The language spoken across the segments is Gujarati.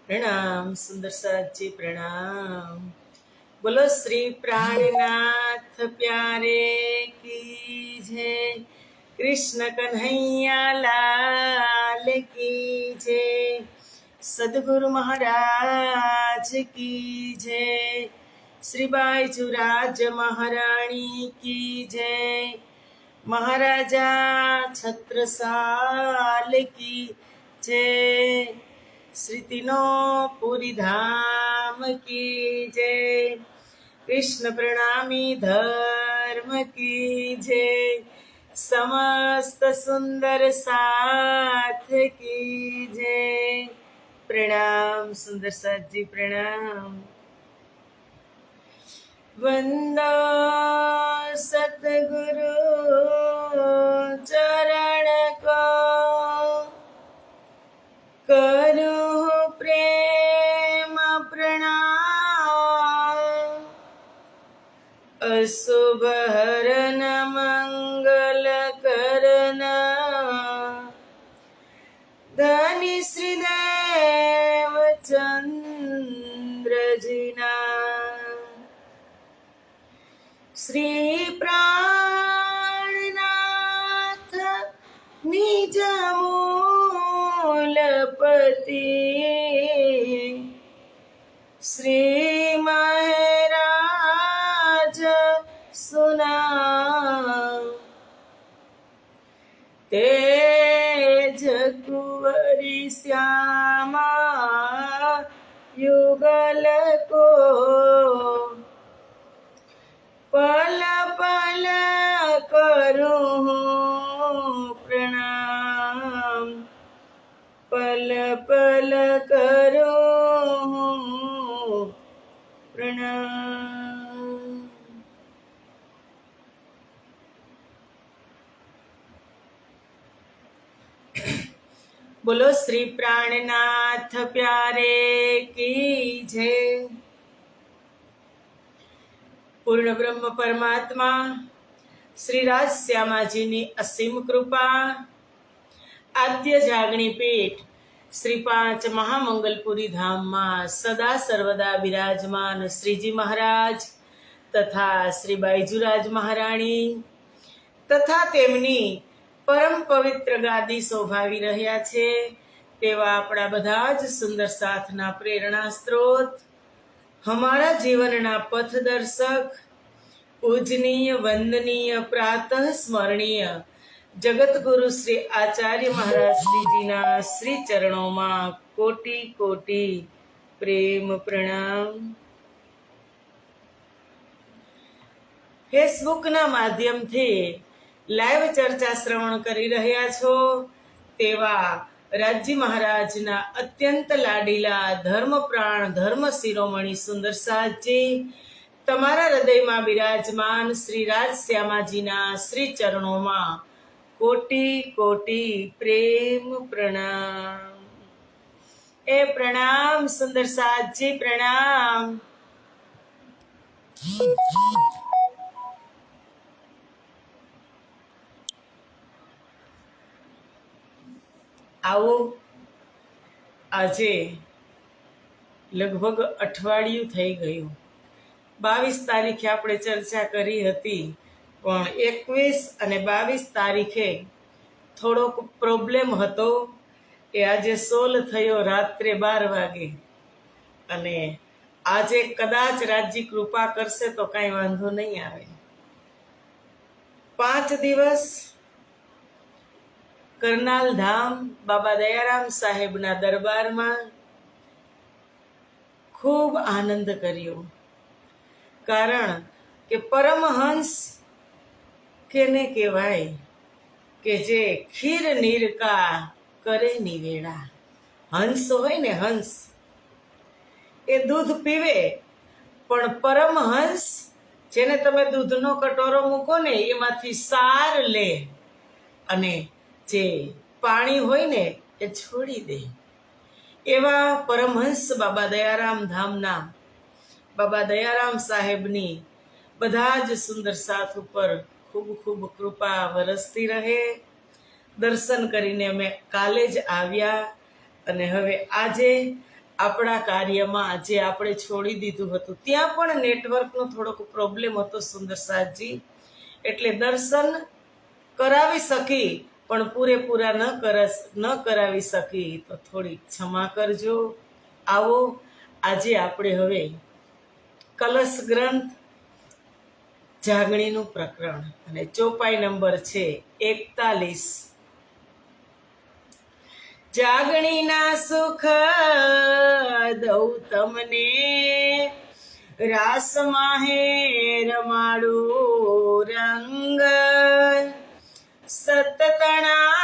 प्रणाम सुंदर साथ जी प्रणाम। बोलो श्री प्राणनाथ प्यारे की जय। कृष्ण कन्हैया लाल की जय। सदगुरु महाराज की जय। श्री बाईजुराज महारानी की जय। महाराजा छत्रसाल की जय। श्री तीनों पुरी धाम की जय। कृष्ण प्रणामी धर्म की जय। समस्त सुंदर साथ की जय। प्रणाम सुंदर साथ जी प्रणाम। वंदो सतगुरु चरण को करूं प्रेम प्रणाम। अशुभ हरन मंगल करन धनी श्रीदेव चंद्र जिना। श्री प्राणनाथ निज मूलपति श्री महाराज सुना। तेज कुंवरी श्यामा युगल को पल पल करूं प्रणाम। पल पल करूं प्रणाम। बोलो श्री प्राणनाथ प्यारे की जय। પૂર્ણ બ્રહ્મ પરમાત્મા શ્રી રાજ શ્યામાજીની અસીમ કૃપા, આદ્ય જાગણી પીઠ શ્રી પાંચ મહામંગલપુરી ધામમાં સદા સર્વદા બિરાજમાન શ્રીજી મહારાજ તથા શ્રી બાઈજુરાજ મહારાણી તથા તેમની પરમ પવિત્ર ગાદી શોભાવી રહ્યા છે તેવા આપણા બધા જ સુંદર સાથના પ્રેરણા સ્ત્રોત, हमारा जीवनना पथदर्शक, पूजनीय वंदनीय प्रातः स्मरणीय जगत गुरु श्री आचार्य महाराज श्रीजीना श्री चरणों में कोटि कोटि प्रेम प्रणाम। फेसबुक ना माध्यम थी लाइव चर्चा श्रवण करी रह्या छो तेवा राजी महाराजना अत्यंत लाडीला धर्मप्राण धर्म शिरोमणि सुंदर साहजी तमारा हृदय में विराजमान श्री राज श्यामाजीना श्री चरणों में कोटि कोटि प्रेम प्रणाम। ए प्रणाम सुंदर साहजी प्रणाम। આવો આજે લગભગ અઠવાડિયું થઈ ગયું। 22 તારીખે આપણે ચર્ચા કરી હતી પણ 21 અને 22 તારીખે થોડોક પ્રોબ્લેમ હતો એ આજે સોલ્વ થયો રાત્રે 12 વાગે અને આજે કદાચ રાજજી કૃપા કરશે તો કાંઈ વાંધો નહીં આવે। 5 દિવસ करनाल धाम बाबा दयाराम साहेब ना दरबार में खूब आनंद करियो कारण के परमहंस केने कहेवाय के जे खीर नीर का करे निवेड़ा। हंस होय ने हंस ए दूध पीवे पण परमहंस जेने तमे दूधनो कटोरो मूको ने एमांथी सार ले अने जे पाणी होय ने ए छोड़ी दे। एवा परमहंस बाबा दयाराम धामना बाबा दयाराम साहेबनी बधा ज सुंदर साथ पर खूब खूब कृपा वरसती रहे। दर्शन करीने अमे काले ज आव्या અને હવે આજે આપણા કાર્યમાં જે આપણે છોડી દીધું હતું ત્યાં પણ નેટવર્કનો થોડોક પ્રોબ્લેમ હતો સુંદરસાજી, એટલે દર્શન કરાવી શકી પણ પૂરેપૂરા ન કરાવી શકી તો થોડી ક્ષમા કરજો. આવો આજે આપણે હવે કલશ ગ્રંથ જાગણીનું પ્રકરણ અને ચોપાઈ નંબર છે 41. જાગણીના સુખ દઉં તમને, રાસ માહે રમાડું રંગ, સતતણા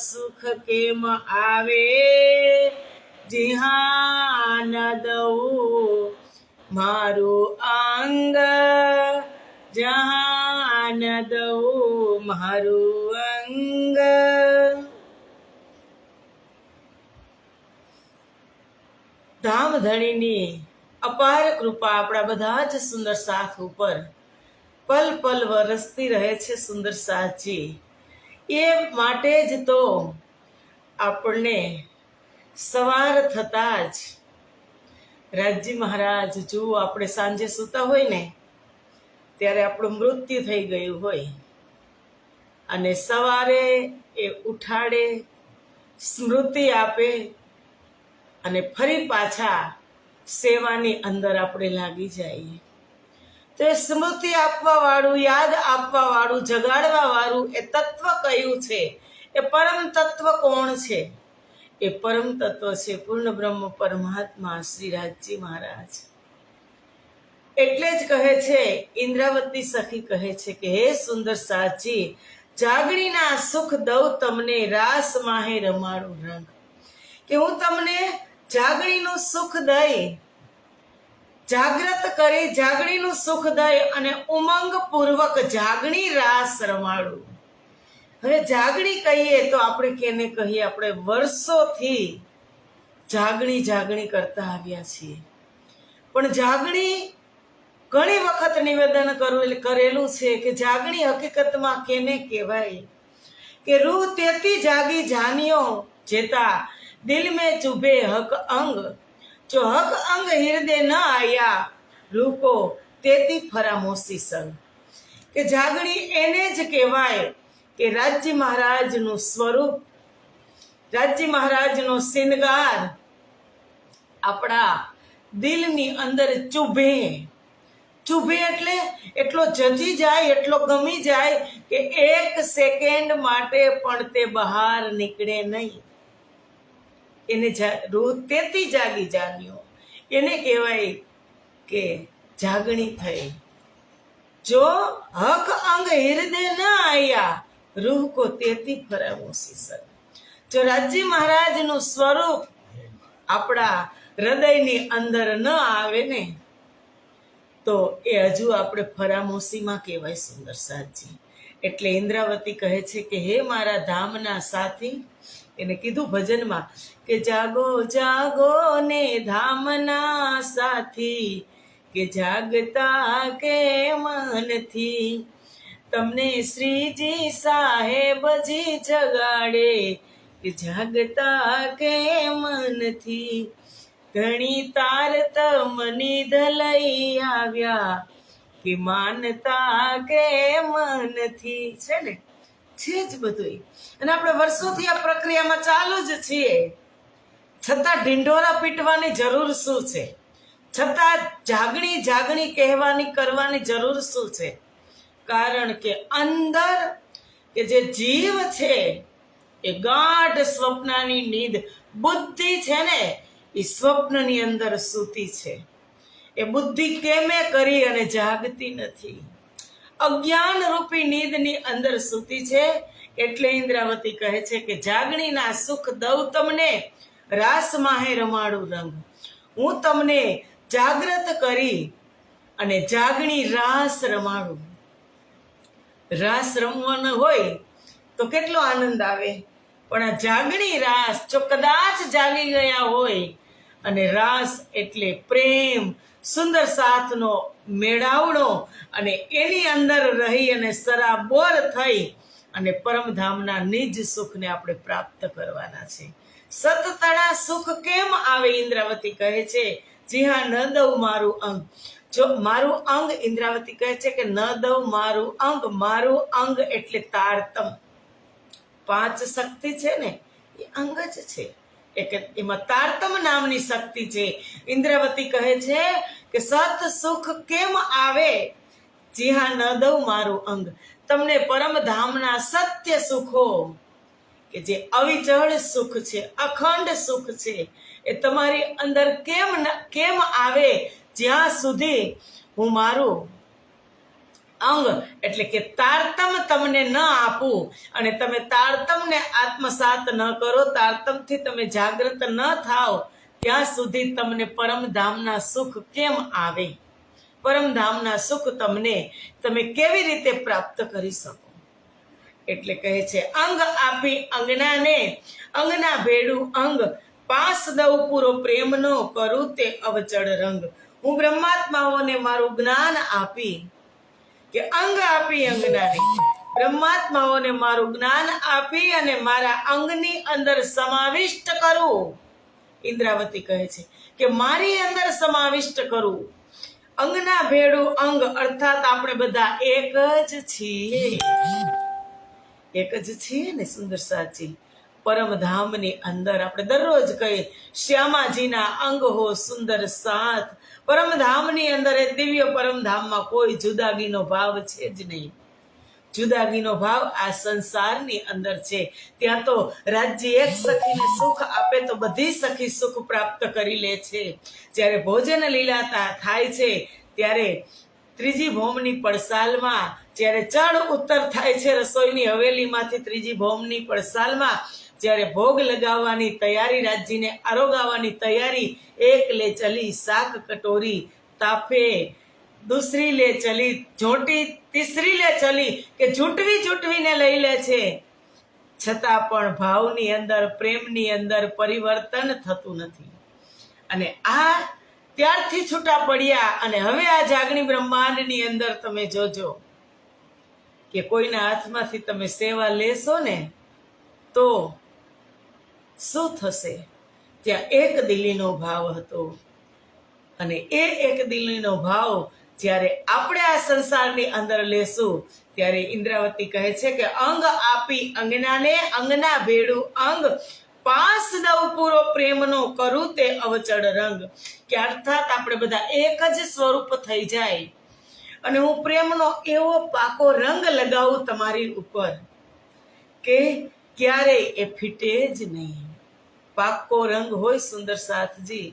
સુખ કેમ આવે, જીહાન દઉં મારું અંગ, જહાન દઉં મારું અંગ. ધામધણીની અપાર કૃપા આપણા બધા જ સુંદર સાથ ઉપર પલ પલ વરસતી રહે છે સુંદર સાથજી. એ માટે જ તો આપણને સવાર થતાં જ રાજજી મહારાજ જુઓ, આપણે સાંજે સૂતા હોય ને ત્યારે આપણું મૃત્યુ થઈ ગયું હોય અને સવારે એ ઉઠાડે, સ્મૃતિ આપે અને ફરી પાછા સેવાની અંદર આપણે લાગી જઈએ. તો એ સ્મૃતિ આપવા વાળું, યાદ આપવા વાળું, જગાડવા વાળું એ તત્વ કયું છે? એ પરમ તત્વ કોણ છે? એ પરમ તત્વ છે પૂર્ણ બ્રહ્મ પરમાત્મા શ્રી રાજજી મહારાજ. એટલે જ કહે છે, ઇન્દ્રાવતી સખી કહે છે કે હે સુંદર સાચી, જાગણીના સુખ દઉં તમને, રાસ માહે રમાડું રંગ. કે હું તમને જાગણીનું સુખ દઈ, જાગ્રત કરી જાગણીનું સુખ દઈ અને ઉમંગ પૂર્વક જાગણી રાસ રમાડું. હવે જાગણી કહીએ તો આપણે કેને કહીએ? આપણે વર્ષોથી જાગણી કરતા આવ્યા છીએ, પણ જાગણી ઘણી વખત નિવેદન કરેલું છે કે જાગણી હકીકતમાં કેને કહેવાય? કે રૂહ તેતી જાગી જાનિયો જેતા, દિલ में चुभे हक अंग, जो हक अंग हृदय न आया, रूह को तेती फरामोशी संग. કે જાગણી એને જ કહેવાય કે રાજજી મહારાજનું સ્વરૂપ, રાજજી મહારાજનો શિનગાર આપણા દિલની અંદર ચૂભે. ચૂભે એટલે એટલો જજી જાય, એટલો ગમી જાય કે એક સેકન્ડ માટે પણ તે બહાર નીકળે નહીં. એને રૂહ તેતી જાગી જાન્યો, એને કહેવાય કે જાગણી થઈ. જો હક અંગ હૃદય ન આયા, રૂહ કો તેતી ફરામોશી સર. જો રાજજી મહારાજનું સ્વરૂપ આપણા હૃદયની અંદર ન આવે ને તો એ હજુ આપણે ફરામોશીમાં કહેવાય સુંદર સાચી. એટલે ઇન્દ્રાવતી કહે છે કે હે મારા ધામના સાથી, એને કીધું ભજનમાં કે જાગો જાગો ને ધામના સાથી, કે જાગતા કે મનથી, તમને શ્રીજી સાહેબજી જગાડે, કે જાગતા કે મનથી. ઘણી તાર તમની ધલઈ આવ્યા, કે માનતા કે મનથી. છે ને, છે જ બધું. અને આપણે વર્ષોથી આ પ્રક્રિયામાં ચાલુ જ છીએ, છતાં ઢીંઢોરા પીટવાની જરૂર શું છે? છતાં જાગણી કહેવાની કરવાની જરૂર શું છે? કારણ કે અંદર કે જે જીવ છે એ ગાઢ સ્વપ્નની નીંદ, બુદ્ધિ છે ને એ સ્વપ્નની અંદર સૂતી છે. એ બુદ્ધિ કેમે કરી અને જાગતી નથી, અજ્ઞાન રૂપી નીંદની અંદર સૂતી છે. એટલે ઇન્દ્રાવતી કહે છે કે જાગણીના સુખ દઉં તમને, રાસ માહે રમાડું રંગ. હું તમને જાગ્રત કરી અને જાગણી રાસ રમાડું. રાસ રમવાનો હોય તો કેટલો આનંદ આવે, પણ આ જાગણી રાસ, જો કદાચ જાગી ગયા હોય, અને રાસ એટલે પ્રેમ, સુંદર સાથનો મેળાવડો, અને એની અંદર રહી અને સરાબોર થઈ અને પરમધામના નિજ સુખને આપણે પ્રાપ્ત કરવાના છે. સતતડા સુખ કેમ આવે? ઇન્દ્રાવતી કહે છે, જી હા, ન દઉં મારું અંગ. જો મારું અંગ, ઇન્દ્રાવતી કહે છે કે ન દઉં મારું અંગ એટલે તારતમ. 5 શક્તિ છે ને એ અંગ જ છે, એમાં તારતમ નામની શક્તિ છે. ઇન્દ્રાવતી કહે છે કે સત સુખ કેમ આવે? જી હા, ન દઉં મારું અંગ. તમને પરમધામના સત્ય સુખો, કે જે અવિચળ સુખ છે, અખંડ સુખ છે, એ તમારી અંદર કેમ આવે જ્યાં સુધી હું મારું અંગ એટલે કે તારતમ તમને ન આપું અને તમે તારતમને આત્મસાત ન કરો, તારતમથી તમે જાગૃત ન થાઓ ત્યાં સુધી તમને પરમધામના સુખ કેમ આવે? પરમધામના સુખ તમે કેવી રીતે પ્રાપ્ત કરી શકો? એટલે કહે છે, અંગ આપી અંગનાને, અંગના ભેડું અંગ પાસ દઉં પૂરો પ્રેમનો, કરું તે અવચળ રંગ. હું બ્રહ્માત્માઓને મારું જ્ઞાન આપી, કે અંગ આપી અંગનાને, બ્રહ્માત્માઓને મારું જ્ઞાન આપી અને મારા અંગની અંદર સમાવિષ્ટ કરું. ઇન્દ્રાવતી કહે છે કે મારી અંદર સમાવિષ્ટ કરું. અંગના ભેડું અંગ અર્થાત આપણે બધા એક જ છીએ ને સુંદર સાચી. પરમધામની અંદર આપણે દરરોજ કહીએ, શ્યામાજીના અંગ હો સુંદર સાથ. પરમધામની અંદર, એ દિવ્ય પરમધામમાં કોઈ જુદાગીનો ભાવ છે જ નહીં. જુદાગીનો ભાવ આ સંસારની અંદર છે. ત્યાં તો રાજ્ય એક સખીને સુખ આપે તો બધી સખી સુખ પ્રાપ્ત કરી લે છે. જ્યારે ભોજન લીલા થાય છે ત્યારે ત્રીજી ભૌમની પડસાલમાં જ્યારે ચડ ઉત્તર થાય છે, રસોઈની હવેલીમાંથી ત્રીજી ભૌમની પડસાલમાં જ્યારે ભોગ લગાવવાની તૈયારી, રાજ્યને આરોગાવાની તૈયારી, એક લે ચલી શાક કટોરી તાફે, દૂસરી લે ચલી ઝોંટી, તીસરી લે ચલી, કે જૂટવીને લઈ લે છે. છતાં પણ ભાવની અંદર, પ્રેમની અંદર પરિવર્તન થતું નથી. અને આ ત્યારથી છૂટા પડ્યા અને હવે આ જાગણી બ્રહ્માંડની અંદર તમે જોજો કે કોઈના હાથમાંથી તમે સેવા લેશો ને તો શું થશે? ત્યાં એક દિલીનો ભાવ હતો અને એ એક દિલીનો ભાવ જ્યારે આપણે આ સંસારની અંદર લેશું ત્યારે ઇન્દ્રાવતી કહે છે કે અંગ આપી અંગનાને, અંગના ભેડું અંગ પાસ દઉં પૂરો પ્રેમનો, કરું તે અવચળ રંગ. કે અર્થાત આપણે બધા એક જ સ્વરૂપ થઈ જાય અને હું પ્રેમનો એવો પાકો રંગ લગાવું તમારી ઉપર કે ક્યારેય એ ફીટે જ નહીં. પાકો રંગ હોય સુંદર સાથજી,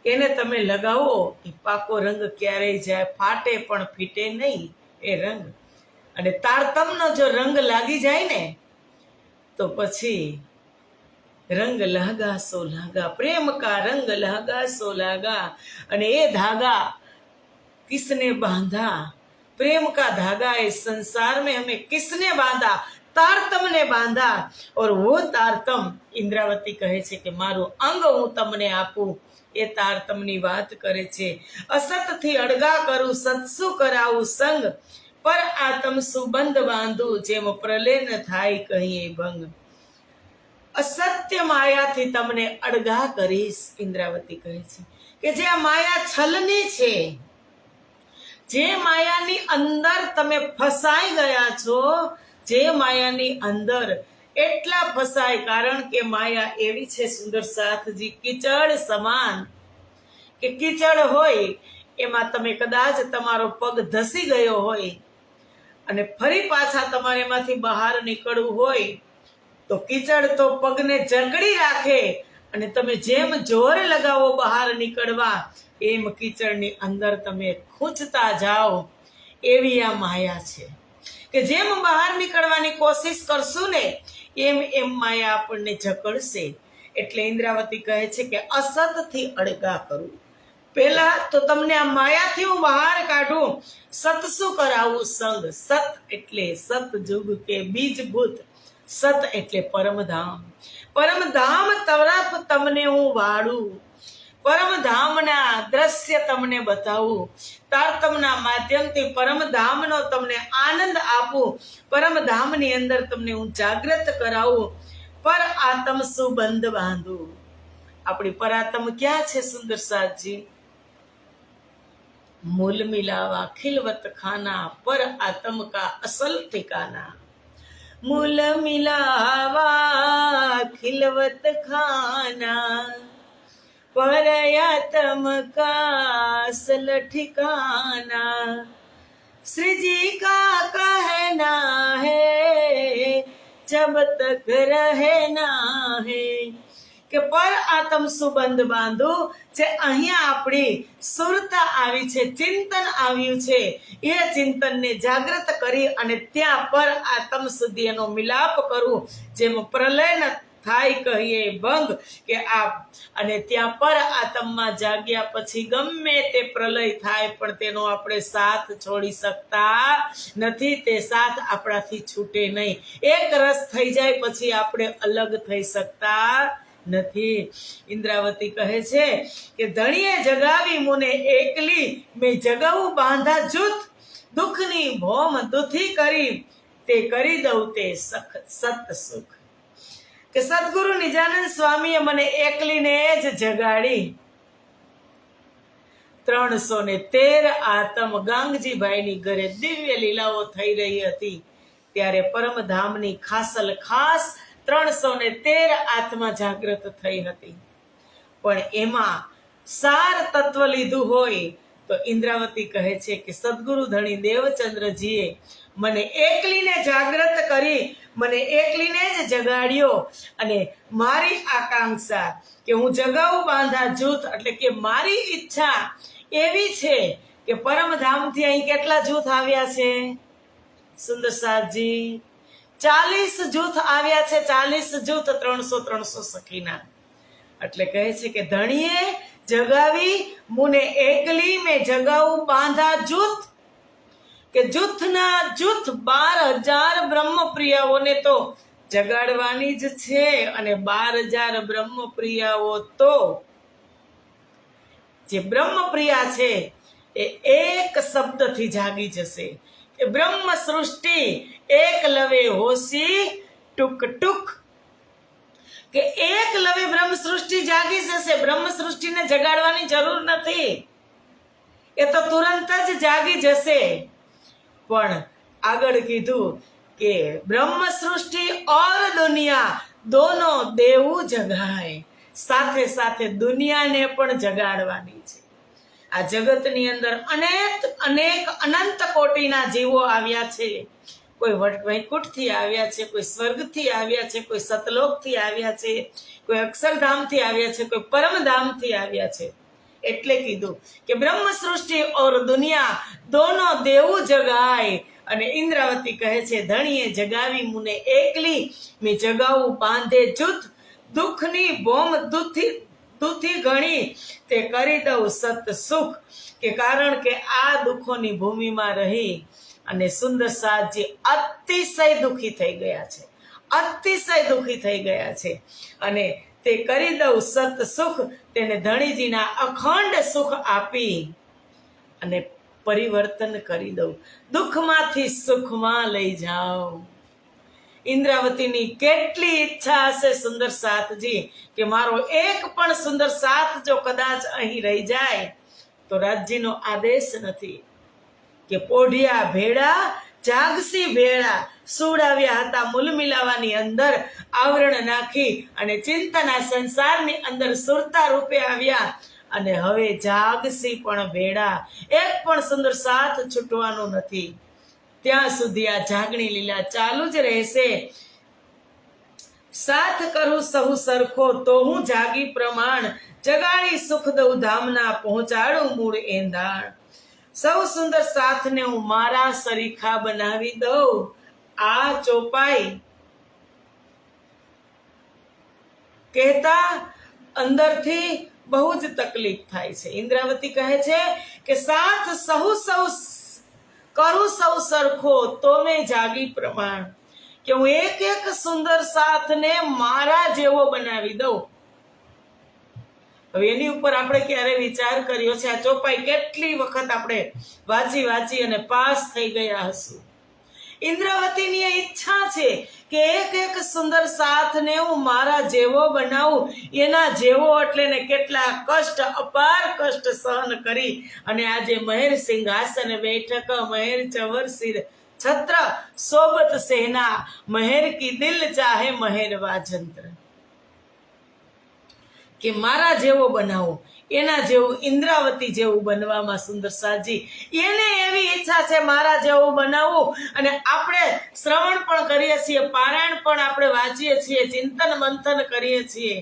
એને તમે લગાવો, એ પાકો રંગ ક્યારેય જાય ફાટે પણ ફીટે નહીં એ રંગ. અને તારતમનો જો રંગ લાગી જાય ને તો પછી રંગ લાગા સો લાગા, પ્રેમ કા રંગ લાગા સો લાગા. અને એ ધાगा किसने बांधा? प्रेम का धागा इस संसार में हमें किसने बांधा? तारतम ने बांधा. और वो तारतम, इंद्रावती કહે છે કે મારું અંગ હું તમને આપું, એ તારતમની વાત કરે છે. અસતથી અડગા કરું, સત્સુ કરાવું સંગ, પર આતમ સુબંધ બાંધું, જેમ પ્રલય ન થાય કહીએ ભંગ. અસત્ય માયાથી તમને અડગા કરીશ. ઇન્દ્રાવતી કહે છે કે જે આ માયા છલની છે, જે માયાની અંદર તમે ફસાઈ ગયા છો, જે માયાની અંદર એટલા ફસાય, કારણ કે માયા એવી છે સુંદર સાથજી, કીચડ સમાન. કે કીચડ હોય એમાં તમે કદાચ તમારો પગ ધસી ગયો હોય અને ફરી પાછા તમારે એમાંથી બહાર નીકળવું હોય તો કીચડ તો પગને જકડી રાખે અને તમે જેમ જોર લગાવો બહાર નીકળવા એમ કીચડની અંદર તમે ખૂંચતા જાઓ. એવી આ માયા છે કે જેમ બહાર નીકળવાની કોશિશ કરશું ને એમ માયા આપણને જકડશે. એટલે ઇન્દ્રાવતી કહે છે કે અસતથી અડગા કરું. પહેલા તો તમને આ માયાથી હું બહાર કાઢું. સત શું કરાવું? સંગ. સત એટલે સતયુગ કે બીજભૂત. સત એટલે પરમધામ. પરમધામ તરફ તમને હું વાળું, પરમધામના દ્રશ્ય તમને બતાવું, તારતમના માધ્યમથી પરમધામનો તમને આનંદ આપું, પરમધામની અંદર તમને હું જાગૃત કરાવું, પર આતમ સુબંધ બાંધું. આપણી પરાતમ ક્યાં છે સુંદર સાથજી? मूल मिलावा खिलवत खाना पर आत्म का असल ठिकाना. मूल मिलावा खिलवत खाना पर आत्म का असल ठिकाना. श्री जी का कहना है जब तक रहना है કે પર આત્મ સુબંધ બાંધું. જે અહીંયા આપણી સુરતા આવી છે, ચિંતન આવ્યું છે, એ ચિંતનને જાગૃત કરી અને ત્યાં પર આત્મ સુધી એનો મિલાપ કરવું. જેમ પ્રલય ન થાય કહીએ ભંગ કે આ, અને ત્યાં પર આત્મમાં જાગ્યા પછી ગમે તે પ્રલય થાય પણ તેનો આપણે સાથ છોડી શકતા નથી. તે સાથ આપણાથી છૂટે નહીં. એક રસ થઈ જાય પછી આપણે અલગ થઈ શકતા નથી. ઇન્દ્રાવતી કહે છે કે ધણીએ જગાવી મુને એકલી, મેં જગાવું બાંધા જૂથ, દુઃખની ભોમ દુથી કરી, તે કરી દઉં તે સત સુખ. કે સદગુરુ નિજાનંદ સ્વામીએ મને એકલીને જ જગાડી. 313 આતમ ગાંગજીભાઈની ઘરે દિવ્ય લીલાઓ થઈ રહી હતી ત્યારે પરમધામની ખાસલ ખાસ 313 આત્મા જાગૃત થઈ હતી. પણ એમાં સાર તત્વ લીધું હોય તો ઇન્દ્રાવતી કહે છે કે સદગુરુ ધણી દેવચંદ્રજીએ મને એકલીને જાગૃત કરી, મને એકલીને જ જગાડ્યો. અને મારી આકાંક્ષા કે હું જગાવું બાંધા જૂથ, એટલે કે મારી ઈચ્છા એવી છે કે પરમધામથી અહીં કેટલા જૂથ આવ્યા છે સુંદર સાથજી? 40 જૂથ આવ્યા છે. 40 જૂથ 300 સખીના. એટલે કહે છે કે ધણીએ જગાવી મુને એકલી, મેં જગાવું બાંધા જૂથ. કે જૂથના જૂથ 12,000 બ્રહ્મપ્રિયાઓને તો જગાડવાની જ છે. અને 12,000 બ્રહ્મપ્રિયાઓ તો જે બ્રહ્મપ્રિયા છે એ એક શબ્દથી જાગી જશે. એ બ્રહ્મ સૃષ્ટિ એક લવે હોશી ટુક ટુક. કે એક લવે બ્રહ્મ સૃષ્ટિ જાગી જશે. બ્રહ્મ સૃષ્ટિને જગાડવાની જરૂર નથી, એ તો તુરંત જ જાગી જશે. પણ આગળ કીધું કે બ્રહ્મ સૃષ્ટિ ઓર દુનિયા દોનો દેવું જગાય. સાથે સાથે દુનિયાને પણ જગાડવાની છે. આ જગતની અંદર અનેક અનંત કોટીના જીવો આવ્યા છે. કોઈ વૈકુંઠથી આવ્યા છે, કોઈ સ્વર્ગથી આવ્યા છે, કોઈ સતલોકથી આવ્યા છે, કોઈ અક્ષરધામથી આવ્યા છે, કોઈ પરમધામથી આવ્યા છે. એટલે કીધું કે બ્રહ્મ સૃષ્ટિ ઓર દુનિયા દોનો દેવું જગાય. અને ઇન્દ્રાવતી કહે છે ધણીએ જગાવી મુને એકલી, મેં જગાવું બાંધે જૂથ, દુઃખની બોમ દુથી ઘણી, તે કરી દઉં સત સુખ. કે કારણ કે આ દુઃખોની ભૂમિમાં રહી અને સુંદર સાથજી અતિશય દુઃખી થઈ ગયા છે, અતિશય દુઃખી થઈ ગયા છે. અને તે કરી દઉં સત સુખ, તેને ધણીજીના અખંડ સુખ આપી અને પરિવર્તન કરી દઉં. દુઃખમાંથી સુખમાં લઈ જાઓ. ઇન્દ્રાવતીની કેટલી ઈચ્છા હશે સુંદર સાથજી કે મારો એક પણ સુંદર સાથ જો કદાચ અહીં રહી જાય તો રાજ્યનો આદેશ નથી કે પોઢિયા ભેડા જાગસી ભેળા સુડાવ્યા હતા. મૂલ મિલાવાની અંદર આવરણ નાખી અને ચિંતના સંસારની અંદર સુરતા રૂપે આવ્યા અને હવે જાગસી પણ ભેડા. એક પણ સુંદર સાથ છૂટવાનો નથી. ત્યાં સુધી આ જાગણી લીલા ચાલુ જ રહેશે. સાથ કરું સહુ સરખો તો હું જાગી પ્રમાણ, જગાડી સુખ દઉં ધામના પહોંચાડું મૂળ એંધાણ. સૌ સુંદર સાથને હું મારા સરીખા બનાવી દઉં. આ ચોપાઈ કહેતા અંદરથી બહુ જ તકલીફ થાય છે. ઇન્દ્રાવતી કહે છે કે સાથ સહુ કરું સૌ સરખો તો મેં જાગી પ્રમાણ. કે હું એક એક સુંદર સાથને મારા જેવો બનાવી દઉં. હવે એની ઉપર આપણે ક્યારે વિચાર કર્યો છે? આ ચોપાઈ કેટલી વખત આપણે વાંચી અને પાસ થઈ ગયા હશું. ઇન્દ્રાવતીની એ ઈચ્છા છે કે એક એક સુંદર સાથને હું મારા જેવો બનાવું, એના જેવો એટલે ને કેટલા કષ્ટ, અપાર કષ્ટ સહન કરી અને આજે મહેર સિંહાસન બેઠક, મહેર ચવર સિર છત્ર, સોબત સેના, મહેર કી દિલ ચાહે મહેર વાજંત્ર, કે મારા જેવો બનાવો, એના જેવું ઇન્દ્રાવતી જેવું બનવામાં સુંદર સાજી એને એવી ઈચ્છા છે મારા જેવું બનાવવું. અને આપણે શ્રવણ પણ કરીએ છીએ, પારાયણ પણ આપણે વાંચીએ છીએ, ચિંતન મંથન કરીએ છીએ,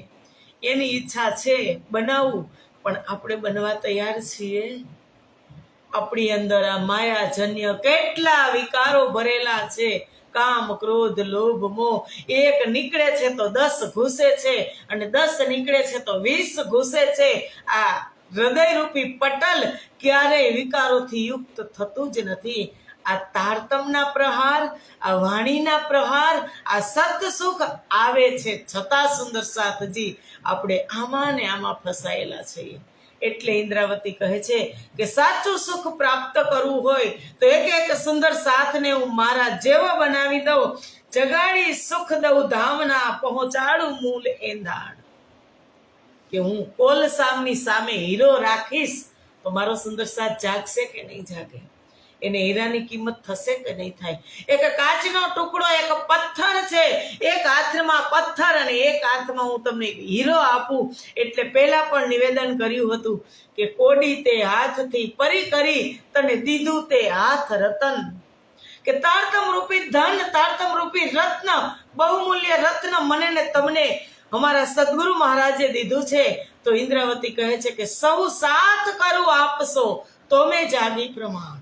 એની ઈચ્છા છે બનાવવું, પણ આપણે બનવા તૈયાર છીએ? આપણી અંદર આ માયાજન્ય કેટલા વિકારો ભરેલા છે, કામ, ક્રોધ, લોભ, મોહ. એક નીકળે છે તો 10 ઘૂસે છે, અને 10 નીકળે છે તો 20 ઘૂસે છે. આ હૃદયરૂપી પટલ ક્યારેય વિકારોથી યુક્ત થતું જ નથી. આ તારતમના પ્રહાર, આ વાણીના પ્રહાર, આ સત સુખ આવે છે છતાં સુંદર સાથજી આપણે આમાં ને આમાં ફસાયેલા છીએ. એટલે ઇન્દ્રાવતી કહે છે કે સાચું સુખ પ્રાપ્ત કરવું હોય તો એક એક સુંદર સાથને હું મારા જેવો બનાવી દઉં, જગાડી સુખ દઉં ધામના, પહોંચાડું મૂળ એંધાણ. કે હું કોલસામની સામે હીરો રાખીશ તો મારો સુંદર સાથ જાગશે કે નહીં જાગે? એને હીરાની કિંમત થશે કે નહીં થાય? એક કાચનો ટુકડો, એક પથ્થર છે, એક હાથમાં પથ્થર અને એક હાથમાં હું તમને હીરો આપું. એટલે પહેલા પણ નિવેદન કર્યું હતું કે કોડી તે હાથથી પરી કરી, તને દીધું તે હાથ રતન. કે તારતમ રૂપી ધન, તારતમ રૂપી રત્ન, બહુમૂલ્ય રત્ન મને ને તમને અમારા સદગુરુ મહારાજે દીધું છે. તો ઇન્દ્રાવતી કહે છે કે સૌ સાથ કરું આપશો તો મેં જાગી પ્રમાણ.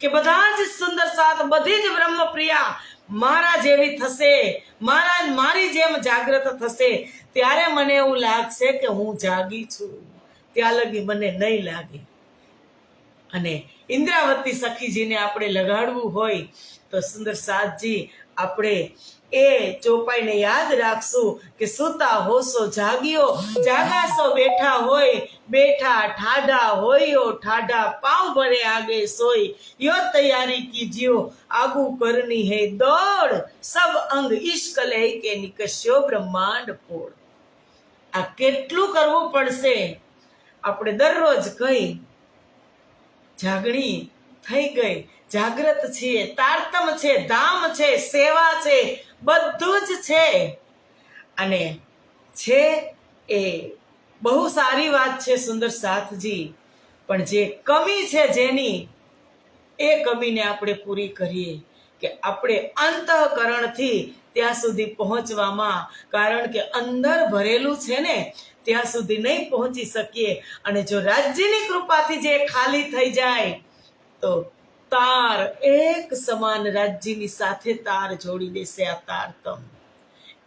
કે બધા જ સુંદર સાથ, બધી જ બ્રહ્મપ્રિયા મારા જેવી થશે, મારી જેમ જાગૃત થશે, ત્યારે મને એવું લાગશે કે હું જાગી છું. ત્યાં લગી મને નહીં લાગે. અને ઇન્દ્રાવતી સખીજીને આપણે લગાડવું હોય તો સુંદર સાથજી આપણે એ ચોપાઈને યાદ રાખશું કે સુતા હોશો જાગ્યો, જાગાશો બેઠા હોય, બેઠા ઠાઢા હોયો, ઠાઢા પાँव ભરે આગે સોઈ, યો તૈયારી કીजियो આગુ કરની હે દોડ, સબ અંગ ઇશ્ક લે કે નિકસ્યો બ્રહ્માંડ ફોડ. આ કેટલું કરવું પડશે? આપણે દરરોજ કઈ જાગણી થઈ ગઈ, જાગૃત છીએ, તારતમ છે, ધામ છે, સેવા છે, બધું જ છે. અને છે એ બહુ સારી વાત છે સુંદર સાથજી, પણ જે કમી છે જેની, એ કમીને આપણે પૂરી કરીએ. કે આપણે અંતઃકરણથી ત્યાં સુધી પહોંચવામાં, કારણ કે અંદર ભરેલું છે ને ત્યાં સુધી નહીં પહોંચી શકીએ. અને જો રાજ્યની કૃપાથી જે ખાલી થઈ જાય તો તાર એક સમાન રાજ્યની સાથે તાર જોડી દેશે આ તારતમ.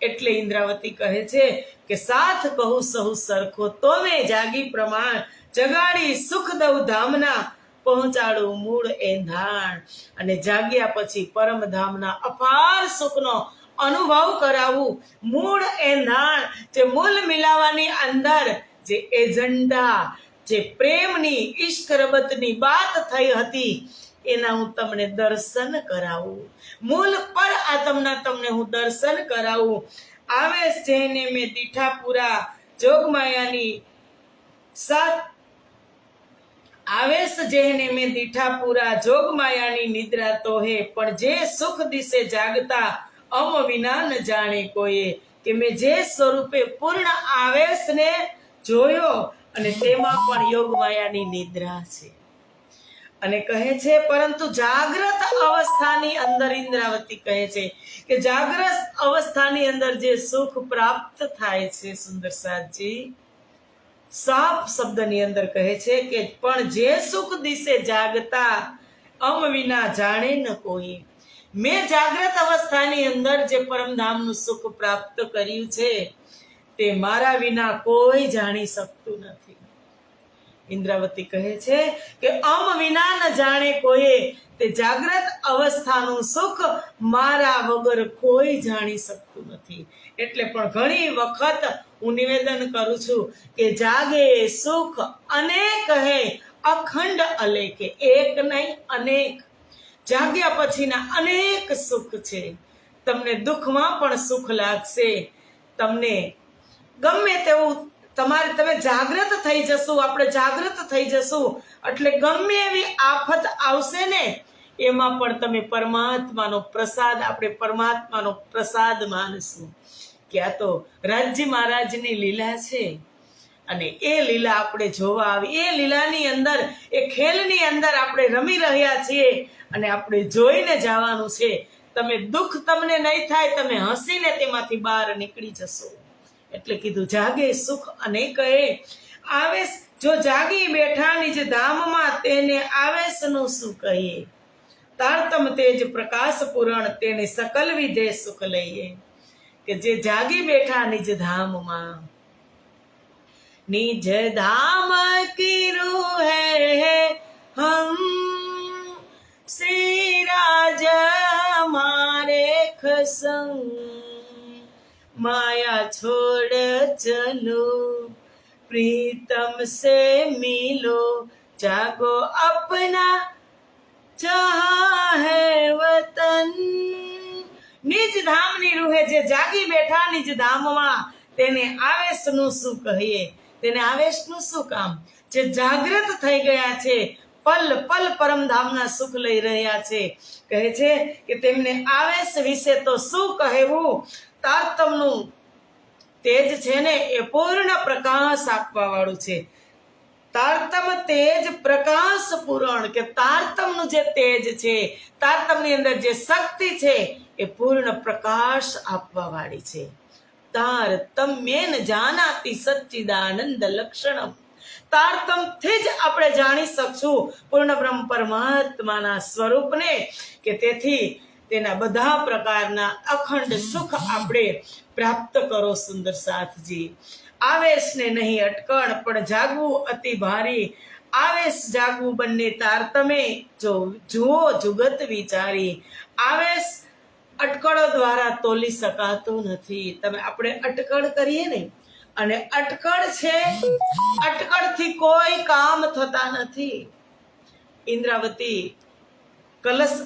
એટલે ઇન્દ્રાવતી કહે છે કે સાથ કહું સહુ સરખો તો મેં જાગી પ્રમાણ, જગાડી સુખ દઉં ધામના, પહોંચાડું મૂળ એંધાણ. અને જાગ્યા પછી પરમધામના અપાર સુખનો અનુભવ કરાવું. મૂળ એંધાણ, જે મૂળ મિલાવાની અંદર જે એજન્ડા, જે પ્રેમની ઈશ્ક રબતની વાત થઈ હતી, એના હું તમને દર્શન કરાવું. મૂળ પર આત્મના તમને હું દર્શન કરાવું. આવેશ જઈને મેં દીઠાપુરા જોગમાયાની સાથ, આવેશ જેને મેં દીઠાપુરા જોગમાયાની નિદ્રા તો હે, પણ જે સુખ દિશે જાગતા અમ વિના ન જાણે કોઈએ. કે મેં જે સ્વરૂપે પૂર્ણ આવેશને જોયો અને તેમાં પણ યોગમાયાની નિદ્રા છે. અને કહે છે પરંતુ જાગ્રત અવસ્થાની અંદર, ઇન્દ્રાવતી કહે છે કે જાગ્રત અવસ્થાની અંદર જે સુખ પ્રાપ્ત થાય છે સુંદર સાથજી, સાપ શબ્દની અંદર કહે છે કે પણ જે સુખ દિશે જાગતા અમ વિના જાણે ન કોઈ. મેં જાગ્રત અવસ્થાની અંદર જે પરમધામનું સુખ પ્રાપ્ત કર્યું છે તે મારા વિના કોઈ જાણી શકતું નથી. ઇન્દ્રાવતી કહે છે કે અમ વિના ન જાણે કોઈએ, તે જાગ્રત અવસ્થાનું સુખ મારા વગર કોઈ જાણી શકતું નથી. એટલે પણ ઘણી વખત હું નિવેદન કરું છું કે જાગે સુખ અનેક હે, અખંડ અલેખ, એક નહીં અનેક. જાગ્યા પછીના અનેક સુખ છે. તમને દુઃખમાં પણ સુખ લાગશે. તમને ગમે તેવું તમે જાગૃત થઈ જશું, આપણે જાગૃત થઈ જશું એટલે ગમે એવી આફત આવશે ને એમાં પણ તમે પરમાત્માનો પ્રસાદ, આપણે પરમાત્માનો પ્રસાદ માનશું કે આ તો રાજ્ય મહારાજની લીલા છે અને એ લીલા આપણે જોવા આવી. એ લીલાની અંદર, એ ખેલની અંદર આપણે રમી રહ્યા છીએ અને આપણે જોઈને જવાનું છે. તમે દુઃખ તમને નહીં થાય, તમે હસીને તેમાંથી બહાર નીકળી જશો. એટલે કીધું જાગે સુખ અને કહે આવેશ. જો જાગી બેઠા નિજ ધામમાં તેને આવેશનું શું કહીએ. તારતમ તેજ પ્રકાશ પૂરણ તેને સકલ વિધે સુખ લઈએ. કે જે જાગી બેઠા નિજ ધામમાં, निज धाम की रूह है हम, श्री राज हमारे खसम, माया छोड़ चलो प्रीतम से मिलो, जागो अपना जहाँ है वतन. નિજ ધામની રૂહે જે જાગી બેઠા નિજ ધામમાં તેને આવેશનું શું કહીએ. તેને આવેશનું શું કામ? જે જાગૃત થઈ ગયા છે, પલ પલ પરમધામના સુખ લઈ રહ્યા છે, કહે છે કે તેમને આવેશ વિશે તો શું કહેવું. તારતમનું તેજ છે ને એ પૂર્ણ પ્રકાશ આપવા વાળું છે. તારતમ તેજ પ્રકાશ પૂરણ, કે તારતમનું જે તેજ છે, તારતમની અંદર જે શક્તિ છે એ પૂર્ણ પ્રકાશ આપવા વાળી છે. તારતમ મેન જાનાતી સચ્ચિદાનંદ લક્ષણમ. તારતમથી જ આપણે જાણી શકશું પૂર્ણ બ્રહ્મ પરમાત્માના સ્વરૂપને, કે તેથી તેના બધા પ્રકારના અખંડ સુખ આપણે પ્રાપ્ત કરો. સુંદર સાથજી, આવેશને નહીં અટકણ પણ જાગવું અતિ ભારી. આવેશ જાગવું બંને તારતમે જો જુઓ જુગત વિચારી. આવેશ અટકળો દ્વારા તોલી શકાતો નથી. આપણે અટકળ કરીએ ને, અને અટકળ છે, અટકળથી કોઈ કામ થતા નથી. ઇન્દ્રાવતી કલશ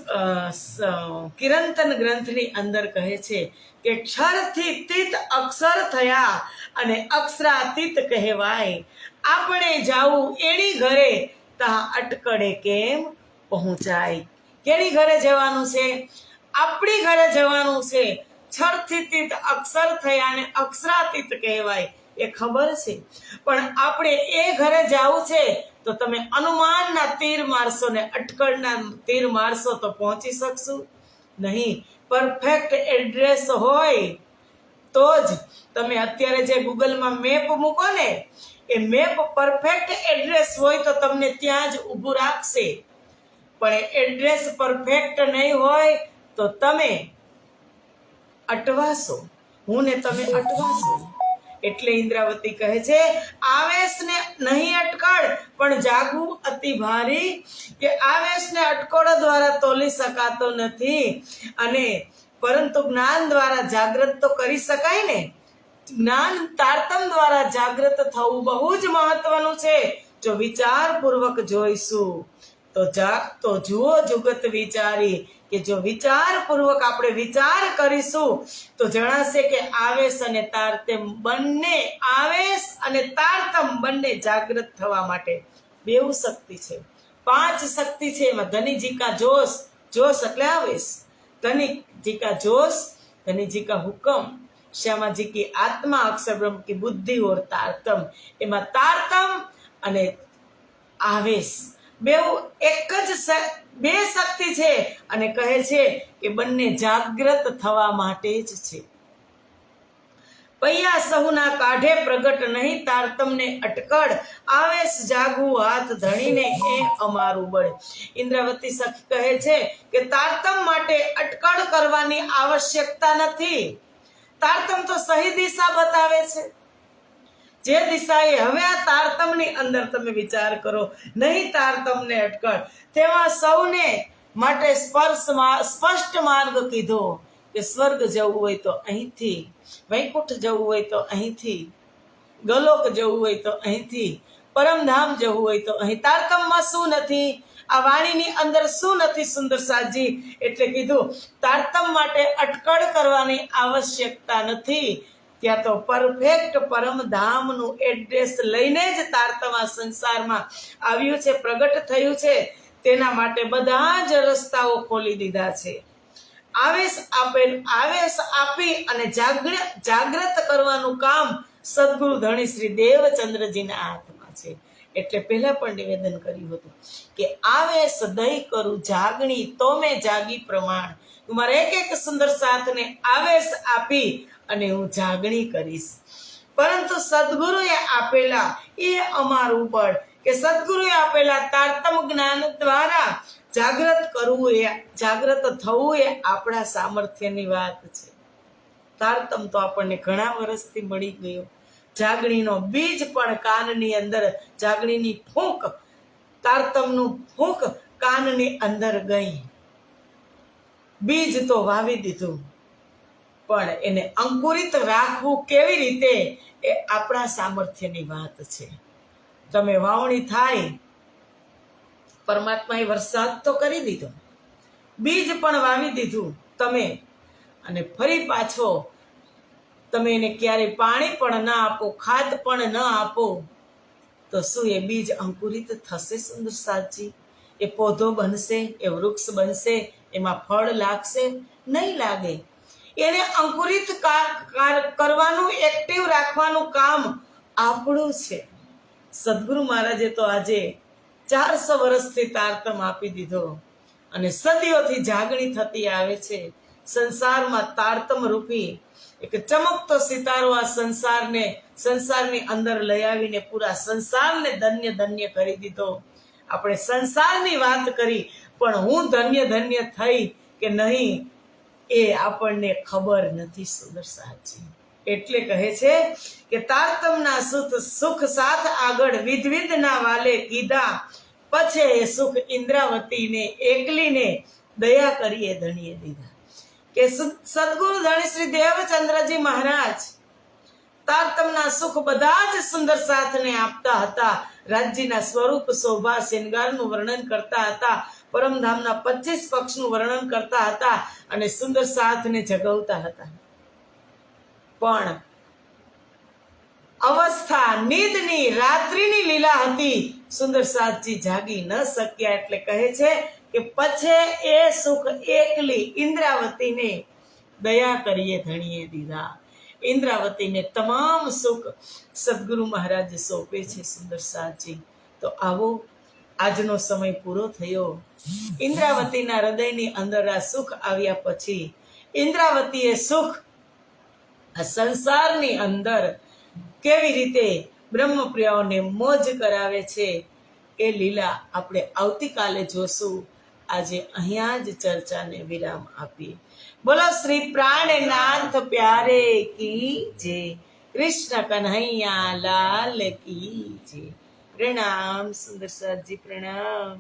કિરંતન ગ્રંથની અંદર કહે છે કે ક્ષરથી તીત અક્ષર થયા અને અક્ષરાતીત કહેવાય. આપણે જાવું એની ઘરે તા અટકળે કેમ પહોંચાય. કેની ઘરે જવાનું છે? આપણી ઘરે જવાનું છે. ક્ષરથી તીત અક્ષર થયા અને અક્ષરાતીત કહેવાય એ ખબર છે, પણ આપણે એ ઘરે જવું છે તો તમે અનુમાનના તીર મારશો ને અટકળના તીર મારશો તો પહોંચી શકશું નહીં. પરફેક્ટ એડ્રેસ હોય તો જ તમે અત્યારે જે ગૂગલમાં મેપ મૂકો ને, એ મેપ પરફેક્ટ એડ્રેસ હોય તો તમને ત્યાં જ ઊભું રાખશે. પણ એડ્રેસ પરફેક્ટ નહીં હોય તો તમે અટવાશો, હું ને તમે અટવાશો. એટલે ઇન્દ્રાવતી કહે છે આવેશને નહીં અટકળ પણ જાગવું અતિ ભારી. કે આવેશને અટકળો દ્વારા તોલી શકાતો નથી, અને પરંતુ જ્ઞાન દ્વારા જાગૃત તો કરી શકાય ને. જ્ઞાન તારતમ દ્વારા જાગૃત થવું બહુ જ મહત્વનું છે. જો વિચારપૂર્વક જોઈશું તો જુઓ જુગત વિચારી, કે જો વિચારપૂર્વક આપણે વિચાર કરીશું તો જણાશે કે આવેશ અને તારતમ બંને, આવેશ અને તારતમ બંને જાગૃત થવા માટે બેઉ શક્તિ છે. 5 શક્તિ છે. એમાં ધની જીકા જોશ, જોશ એટલે આવેશ, ધની જીકા જોશ, ધની જીકા હુકમ, શ્યામા જી કી આત્મા, અક્ષર બ્રહ્મ की बुद्धि और तारतम. એમાં તારતમ અને આવેશ બેઉ એક જ બે શક્તિ છે, અને કહે છે કે બંને જાગૃત થવા માટે જ છે. પૈયા સહુના કાઢે પ્રગટ નહીં તારતમને અટકળ, આવેશ જાગવું હાથ ધણીને એ અમારું બળ. ઇન્દ્રાવતી સખી કહે છે કે તારતમ માટે અટકળ કરવાની આવશ્યકતા નથી. તારતમ તો સહી દિશા બતાવે છે. જે દિશાએ, હવે આ તારતમની અંદર તમે વિચાર કરો, નહીં તારતમને અટકળ, તેમાં સૌને માટે સ્પષ્ટ માર્ગ કીધો કે સ્વર્ગ જવું હોય તો અહીંથી, વૈકુંઠ જવું હોય તો અહીંથી, ગલોક જવું હોય તો અહીંથી, પરમધામ જવું હોય તો અહીં. તારતમમાં શું નથી? આ વાણીની અંદર શું નથી સુંદર સાજી? એટલે કીધું તારતમ માટે અટકળ કરવાની આવશ્યકતા નથી. ત્યાં તો પરફેક્ટ પરમધામનું એડ્રેસ લઈને જ તારતમ આ સંસારમાં આવ્યું છે, પ્રગટ થયું છે. તેના માટે બધા જ રસ્તાઓ ખોલી દીધા છે. આવેશ આપી અને જાગૃત કરવાનું કામ સદગુરુ ધણી શ્રી દેવચંદ્રજીના હાથમાં છે. એટલે પહેલા પણ નિવેદન કર્યું હતું કે આવેશ દઈ કરું જાગણી તો મેં જાગી પ્રમાણ. મારા એક સુંદર સાથને આવેશ આપી અને હું જાગણી કરીશ. પરંતુ સદગુરુએ આપેલા એ અમારું બળ કે સદગુરુએ આપેલા તારતમ જ્ઞાન દ્વારા જાગૃત કરવું, એ જાગૃત થવું એ આપણા સામર્થ્યની વાત છે. તારતમ તો આપણને ઘણા વર્ષથી મળી ગયો. જાગણીનો બીજ પણ કાનની અંદર, જાગણીની ફૂંક, તારતમનું ફૂંક કાનની અંદર ગઈ. બીજ તો વાવી દીધું, પણ એને અંકુરિત રાખવું કેવી રીતે એ આપણા સામર્થ્યની વાત છે. તમે વાવણી થાય, પરમાત્માએ વરસાદ તો કરી દીધો, બીજ પણ વાવી દીધું તમે, અને ફરી પાછો તમે એને ક્યારેય પાણી પણ ના આપો, ખાદ પણ ન આપો, તો શું એ બીજ અંકુરિત થશે સુંદર સાજી? એ પૌધો બનશે, એ વૃક્ષ બનશે, એમાં ફળ લાગશે? નહીં લાગે. એને અંકુરિત કરવાનું, એક્ટિવ રાખવાનું કામ આપણું છે. સદગુરુ મહારાજે તો આજે 400 વર્ષથી તારતમ આપી દીધો અને સદીઓથી જાગણી થતી આવે છે. સંસારમાં તારતમ રૂપી એક ચમકતો સિતારો આ સંસારની અંદર લઈ આવીને પૂરા સંસારને ધન્ય ધન્ય કરી દીધો. આપણે સંસારની વાત કરી, પણ હું ધન્ય થઈ કે નહીં એ આપણને ખબર નથી સુંદર સાજી. એટલે કહે છે કે તારતમના સુખ સાથ આગળ વિધના વાલે કીધા, પછી એ સુખ ઇન્દ્રાવતીને એકલીને દયા કરીએ ધણીએ દીધા. કે સદગુરુ ધણી શ્રી દેવચંદ્રજી મહારાજ તારતમના સુખ બધા જ સુંદર સાથને આપતા હતા. રાજ્યના સ્વરૂપ, શોભા, શૃંગારનું વર્ણન કરતા હતા. પરમધામના 25 પક્ષનું વર્ણન કરતા હતા અને સુંદર સાથને જગવતા હતા. પણ અવસ્થા નીંદની, રાત્રિની લીલા હતી. સુંદર સાથજી જાગી ન શક્યા. એટલે કહે છે કે પછી એ સુખ એકલી ઇન્દ્રાવતીને દયા કરીએ ધણીએ દીધા. ઇન્દ્રાવતીને તમામ સુખ સદગુરુ મહારાજ સોંપે છે સુંદર સાથજી. તો આવો આજનો સમય પૂરો થયો. ઇન્દ્રાવતીના હૃદયની અંદર આ સુખ આવ્યા પછી ઇન્દ્રાવતીએ સુખ આ સંસારની અંદર કેવી રીતે બ્રહ્મપ્રિયાઓને મોજ કરાવે છે એ લીલા આપણે આવતીકાલે જોશું. આજે અહીંયા જ ચર્ચાને વિરામ આપીએ. બોલો શ્રી પ્રાણનાથ પ્યારે કી જય, કૃષ્ણ કન્હૈયા લાલ કી જય. પ્રણામ સુંદર સાજી, પ્રણામ.